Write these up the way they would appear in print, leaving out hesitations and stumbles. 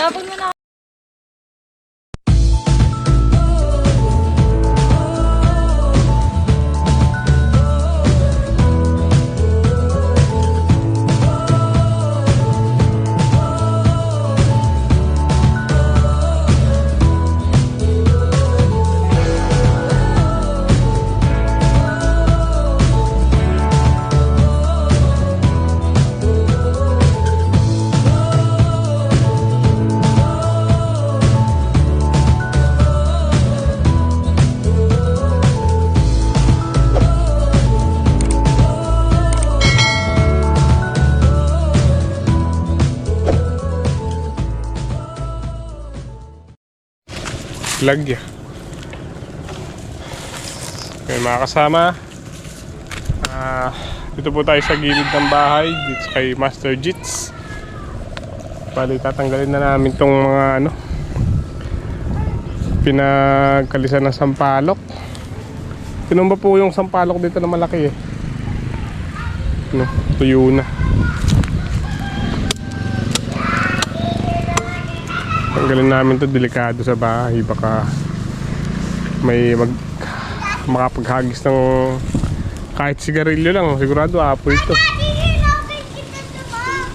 Tapos mo na. Lagya. Okay mga kasama, dito po tayo sa gilid ng bahay dito kay Master Jits. Bali tatanggalin na namin tong mga pinagkalisan ng sampalok. Tinumba po yung sampalok dito na malaki tuyo na. Tanggalin namin to, delikado sa bahay, baka may makapaghagis ng kahit sigarilyo lang, sigurado apoy ito.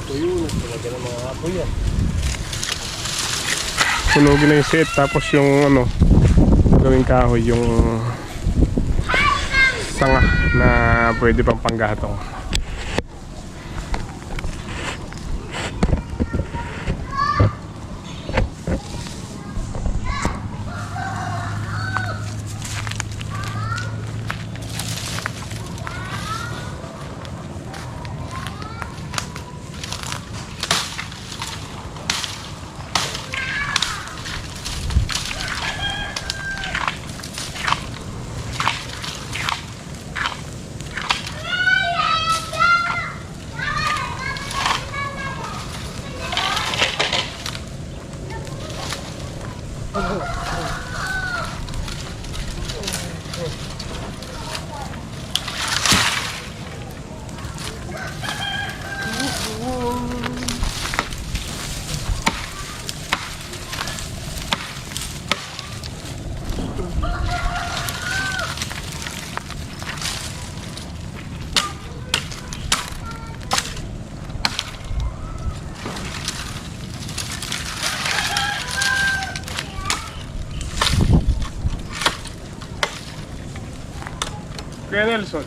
Tuyo na talaga ng mga apoy yan. Sunugin na yung set, tapos yung gawing kahoy, yung sanga na pwede pang panggatong. Kaya Nelson,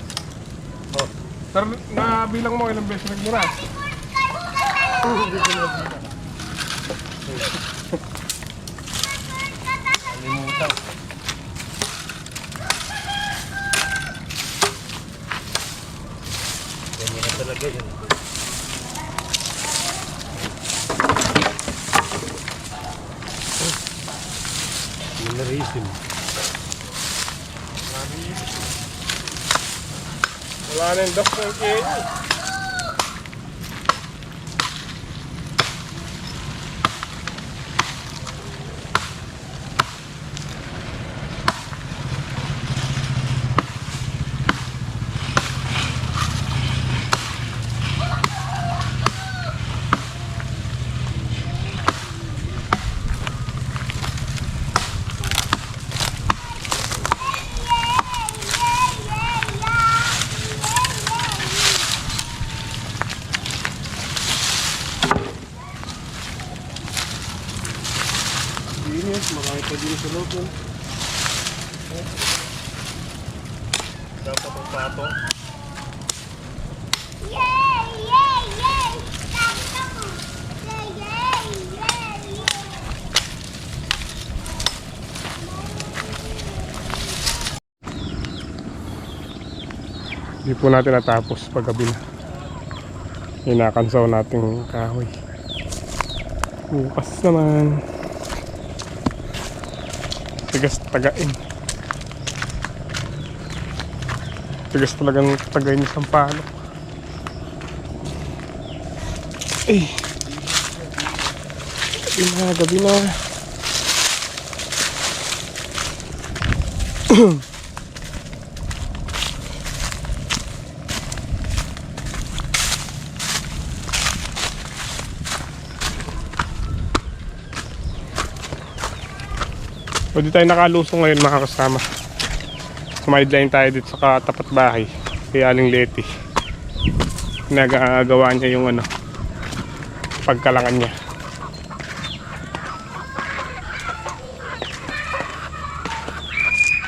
nabilang mo ilang beses nagmura? Alimutan. Ganyan na talaga yun. Mannerism. Wala na yung dust ng kenya. Marami pa din sa loob yun. Dapat ang plato. Yay! Yay! Yay! Tapos ako! Yay! Yay! Yay! Hindi po natin natapos paggabi na. Inakansaw nating kahoy. Bukas naman. Tigas tagain. Tigas talagang tagain ng sampalok. Gabi na. O di tayo nakalusong ngayon mga kasama. Sumideline tayo dito sa katapat bahay kay Aling Leti. Nagagawa niya yung ano, pagkalangan niya.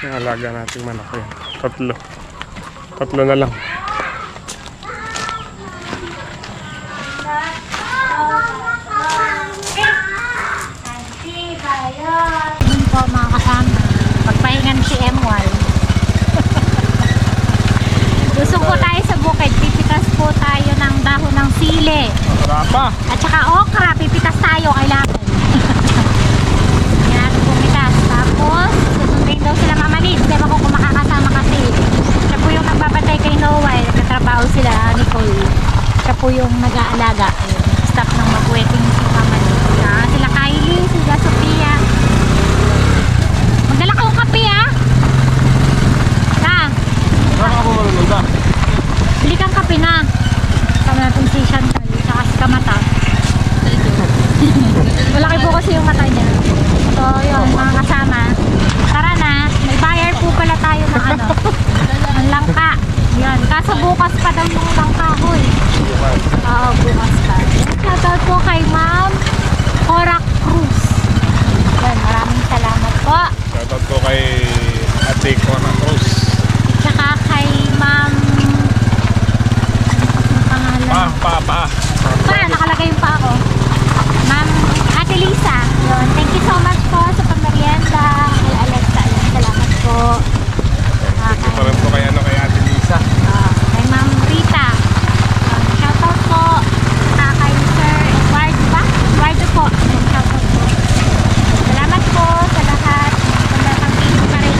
Yung alaga nating manok yan. Tatlo na lang. Yun po mga kasama, pagpahingan si MY. Lusong po tayo sa bukid, pipitas po tayo ng dahon ng sili. Rapa! At saka okra, pipitas tayo kailangan. Yan natin pumitas. Tapos, susundin daw sila mamalis. Di ba kung makakasama kasi. Siya po yung nagbabatay kay Noah. Nagtatrabaho sila, Nicole. Siya po yung nag-aalaga. Staff ng mag-waiting si mamalis. Yan, sila Kylie, sila Sophia. Magdala ka ng kape ah. Ta, Saan ako marunong da? bili kang kape na. Sama natin si Chantal, saka si Kamata. Malaki po kasi yung mata niya. So, yun, mga kasama. Tara na, may buyer po pala tayo ng ano, ng langka. Yan, kaso bukas pa daw yung langka ko eh. Oo, bukas pa. Shoutout po kay Ma'am Cora Cruz. Yan, maraming salamat po. Shoutout ko kay Ate Cora Cruz. Tsaka kay Ma'am... Anong pangalan? Pa. Pa, nakalagay yung pa ako. Ma'am Ate Lisa. Yun. Thank you so much po sa pagmerienda. Kay Alexa. Yun. Salamat po. Ito rin po kay Ate Lisa. Kay Ma'am Rita. Yun. Shoutout po. Kay Sir Eduardo ba? Eduardo po. Yun. Shoutout po. Salamat po sa lahat. Sa lahat ng team pa rin.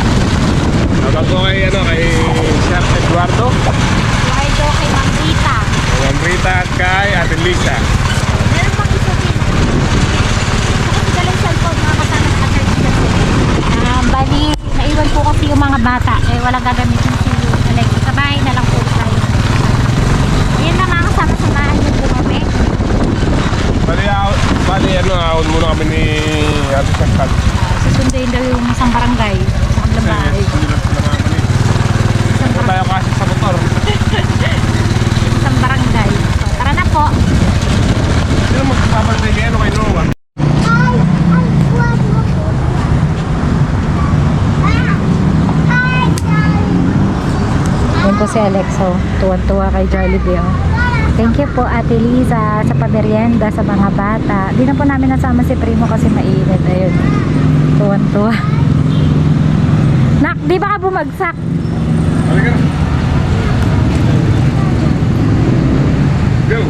Shoutout ko kay Chef Eduardo. Eduardo kay Ma'am Rita. Ma'am Rita at kay Ate Lisa. Meron pang isa din. Kasi dala yung cellphone mga kasama sa church kasi. Bali, naiwan po kasi yung mga bata. Eh, walang gagamitin si Alex. Sa bahay na lang po tayo. Ayan na mga kasama, samahan niyo po kami. Bali, ahon muna kami ni Ate Chantal. Susunduin daw yung isang barangay. Isang bahay. Isang Tayo kasi sa motor. isang barangay. So, tara na po. Sino magpapantay kay kay Noah? Yan po si Alexo. Tuwan-tuwa kay Jollibee. Oh. Thank you po Ate Liza sa pamerienda sa mga bata. Di na po namin nasama si Primo kasi mainit. Ayun. Tuwan-tuwa. Nak, di ba ka bumagsak? Halika na. Go!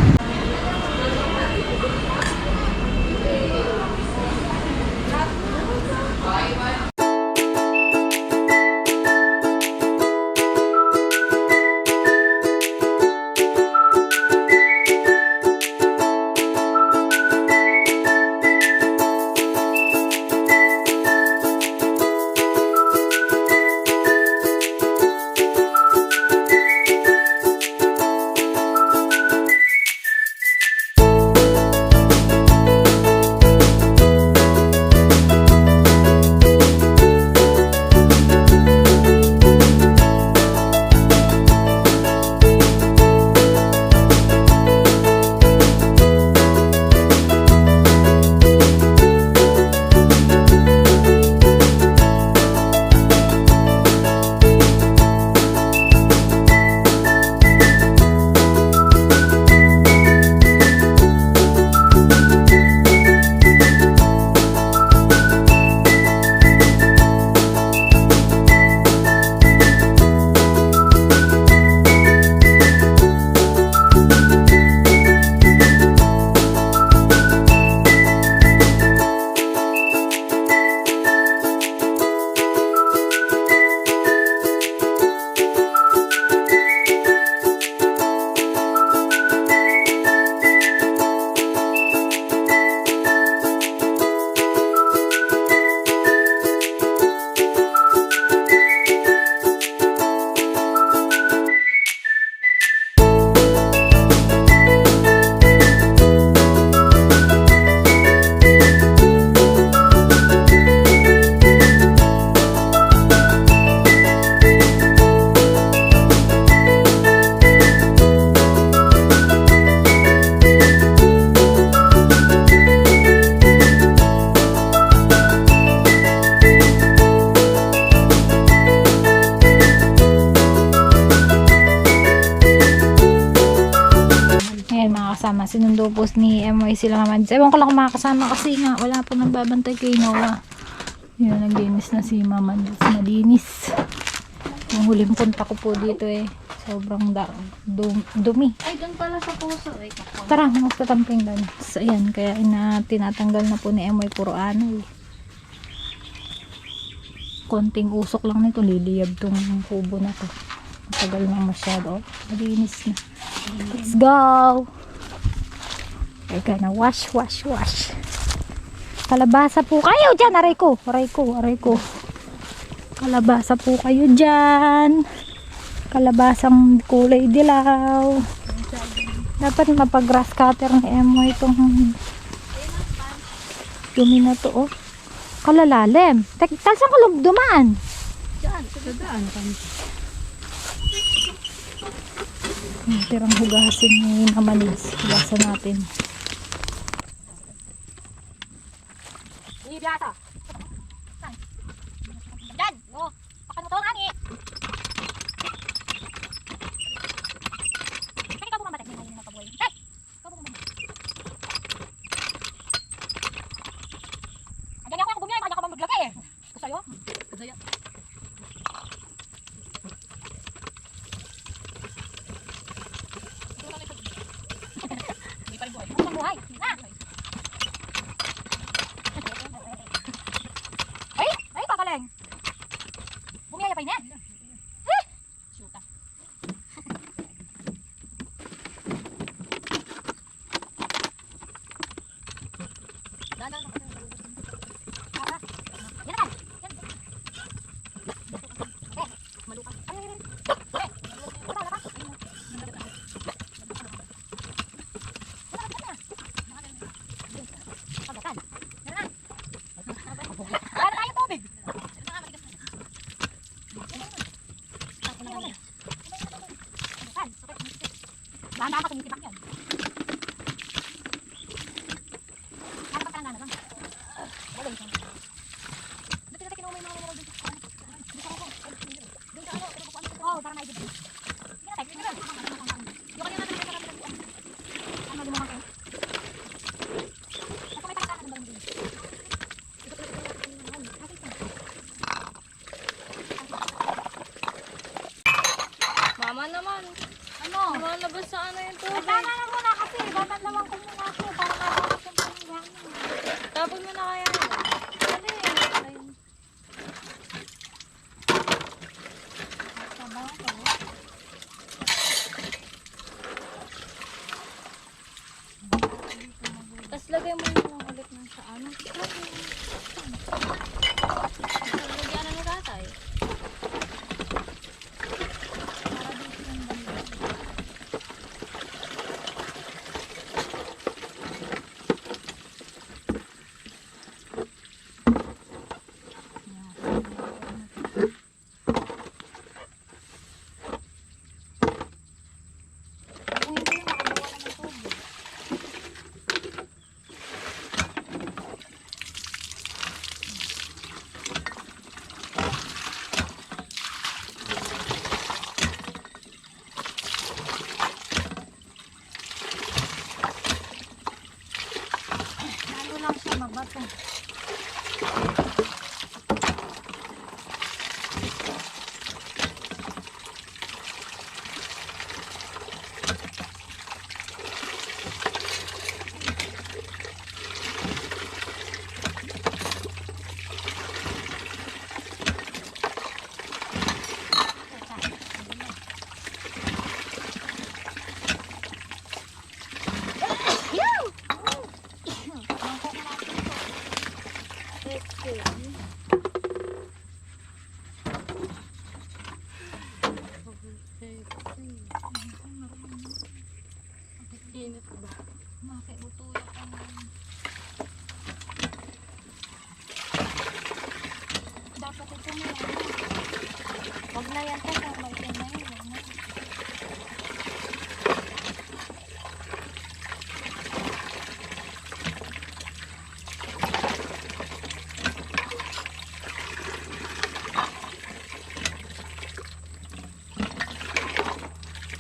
sinundo po ni MY sila naman. Ewan ko lang kung makakasama kasi nga wala po nagbabantay kay Noah. Yun, naglinis na si Mama Nils. Malinis. Yung huling punta ko po dito eh. Sobrang dumi. Ay, doon pala sa puso. Ay, Tara, magtatamping doon. So, ayan, kaya tinatanggal na po ni MY puro ano eh. Konting usok lang nito, liliyab tong kubo na to. Matagal na masyado. Malinis na. Let's go! Teka na, wash. Kalabasa po kayo dyan. Aray ko. Kalabasa po kayo dyan. Kalabasang kulay dilaw. Dapat mapag-grass cutter ni MY itong dumi na to, oh. Kalalalim. Saan ka dumaan? Diyan, dadaan kami. Tirang hugasin ni Mama Nils. Hugasan natin. Ibiasa. Diyan. Oh, pakan mo to, Nani. Kaya ikaw bumamatay. Hindi mo magpabuhay. Hey! Ikaw bumamatay. Andiyan ako yung bumiyay. Kaya ka bang maglagay eh. Gusto sa'yo? Kasaya. Hindi pa rin buhay. Ano bang buhay? Na! Ay, pakaling. Bumiyaya pa yun eh. Shoot ah. Dahan ako. Yan na. Malukas. Dahan ako tumitibak yan. Ano pa lang lang? Wala yun. Dito natin kinuha yung mga mga dito. Dito ako. Dito ako. Oh, para maigit. Sige na tayo. Sige na. Yung kanina natin para natin. Ano lumang kayo? Ako may pakita ng dito. Mama naman. Ano? Lumalabas sa ano yung tubig. Tama na muna kasi. Dapat naman ko muna ako. Para makakapag yung pangyayan. Tapos mo na kaya. Dali. Ayun. Tama ako. Tapos lagay mo yung ulit ng sa ano. Lagyan na ni tatay. Lalo lang siya mabato. Init ba? Makikutulak ang... Dapat ito mo yan. Huwag na yan. Teka, maitin na yun. Huwag na.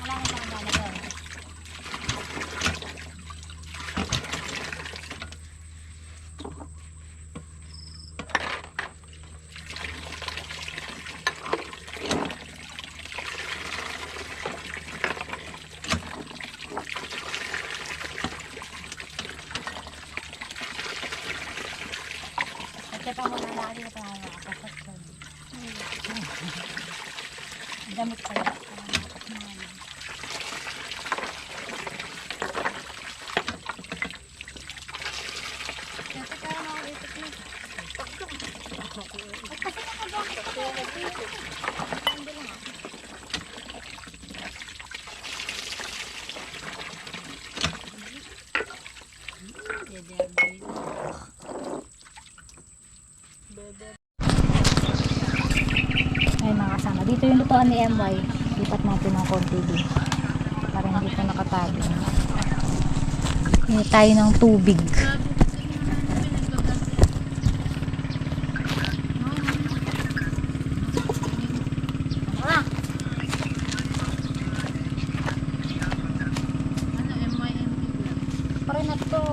Wala na siyang lalagay. Kita mo na lagi na tayo. Damit pa yun. Ay mga kasama, dito yung lutuan ni MY. Lipat natin ng konti din para hindi pa nakatago. Hindi tayo ng tubig. Parang na to.